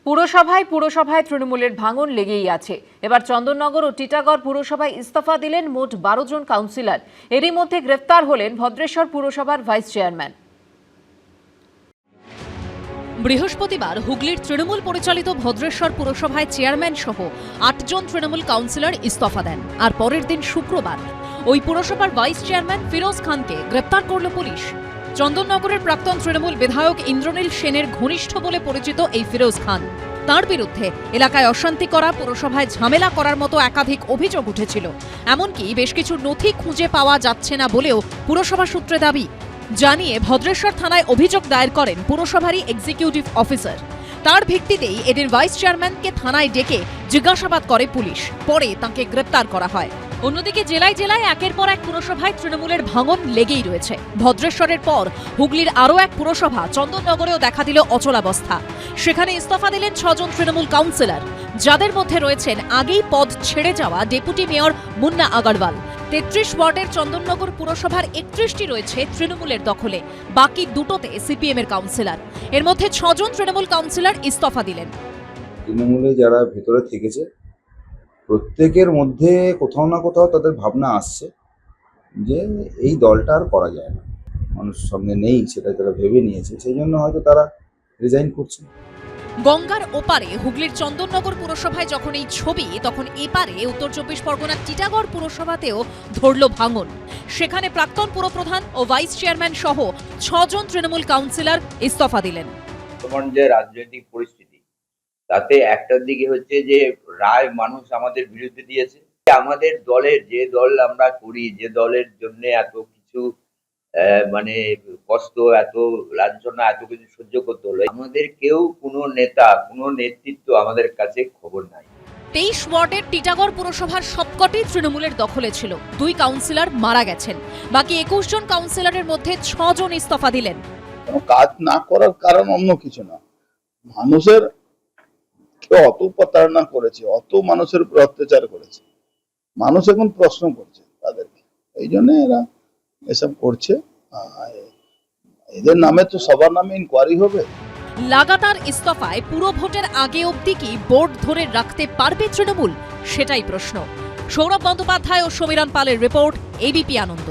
পুরসভায় তৃণমূলের ভাঙন লেগেই আছে। এবার চন্দননগর ও টিটাগড় পুরসভায় ইস্তফা দিলেন মোট 12 জন কাউন্সিলর। এরই মধ্যে গ্রেফতার হলেন ভদ্রেশ্বর পুরসভার ভাইস চেয়ারম্যান। বৃহস্পতিবার হুগলির তৃণমূল পরিচালিত ভদ্রেশ্বর পুরসভায় চেয়ারম্যান সহ 8 জন তৃণমূল কাউন্সিলর ইস্তফা দেন। আর পরের দিন শুক্রবার ওই পুরসভার ভাইস চেয়ারম্যান ফিরোজ খানকে গ্রেপ্তার করল পুলিশ। চন্দননগরের প্রাক্তন তৃণমূল বিধায়ক ইন্দ্রনীল সেনের ঘনিষ্ঠ বলে পরিচিত এই ফিরোজ খান, তার বিরুদ্ধে এলাকায় অশান্তি করা, পুরসভায় ঝামেলা করার মতো একাধিক অভিযোগ উঠেছিল। এমনকি বেশ কিছু নথি খুঁজে পাওয়া যাচ্ছে না বলেও পুরসভা সূত্রে দাবি। জানিয়ে ভদ্রেশ্বর থানায় অভিযোগ দায়ের করেন পুরসভারই এক্সিকিউটিভ অফিসার। তার ভিত্তিতেই এদিন ভাইস চেয়ারম্যানকে থানায় ডেকে জিজ্ঞাসাবাদ করে পুলিশ। পরে তাকে গ্রেপ্তার করা হয়। অন্যদিকে জেলায় জেলায় একের পর এক পুরসভায় তৃণমূলের ভাঙন লেগেই রয়েছে। ভদ্রেশ্বরের পর হুগলির আরও এক পুরসভা চন্দননগরেও দেখা দিল অচলাবস্থা। সেখানে ইস্তফা দিলেন 6 জন তৃণমূল কাউন্সিলর, যাদের মধ্যে রয়েছেন আগেই পদ ছেড়ে যাওয়া ডেপুটি মেয়র মুন্না আগরওয়াল। 33 ওয়ার্ডের চন্দননগর পুরসভার 31টি রয়েছে তৃণমূলের দখলে, বাকি দুটোতে সিপিএম এর কাউন্সিলর। এর মধ্যে 6 জন তৃণমূল কাউন্সিলর ইস্তফা দিলেন। তৃণমূলে যারা ভেতরে থেকেছে প্রত্যেকের মধ্যে কোথাও না কোথাও তাদের ভাবনা আসছে যে এই দলটা আর করা যায় না, মানুষের সঙ্গে নেই, সেটা তারা ভেবে নিয়েছে, সেই জন্য হয়তো তারা রিজাইন করছে। গঙ্গার ওপারে হুগলির চন্দননগর পুরসভায় যখন এই ছবি, তখন এপারে উত্তর 24 পরগনার টিটাগড় পুরসভাতেও ধরল ভাঙন। সেখানে প্রাক্তন পুরপ্রধান ও ভাইস চেয়ারম্যান সহ 6 জন তৃণমূল কাউন্সিলর ইস্তফা দিলেন। বর্তমান যে রাজনৈতিক পরিস্থিতি, তাতে একটার দিকে হচ্ছে যে রায় মানুষ আমাদের বিরুদ্ধে দিয়েছে। আমাদের দলের যে দল আমরা করি, যে দলের জন্য এত কিছু মানে কষ্ট, এত লাঞ্ছনা, এত কিছু সহ্য করতে হলো, আমাদের কেউ কোনো নেতা, কোনো নেতৃত্ব আমাদের কাছে খবর নাই। 23 ওয়ার্ডের টিটাগড় পুরসভার সবকটি তৃণমূলের দখলে ছিল। 2 কাউন্সিলর মারা গেছেন। বাকি 21 জন কাউন্সিলরের মধ্যে 6 জন ইস্তফা দিলেন। কাজ না করার কারণ অন্য কিছু না, মানুষের অত প্রতারণা করেছে, অত মানুষের উপর অত্যাচার করেছে, মানুষ এখন প্রশ্ন করছে তাদেরকে, এই জন্য এরা এসব করছে। এদের নামে তো সবার নামে ইনকোয়ারি হবে। লাগাতার ইস্তফায় পুরো ভোটের আগে অবধি কি বোর্ড ধরে রাখতে পারবে তৃণমূল? সেটাই প্রশ্ন। সৌরভ বন্দ্যোপাধ্যায় ও সমীরণ পালের রিপোর্ট, এবিপি আনন্দ।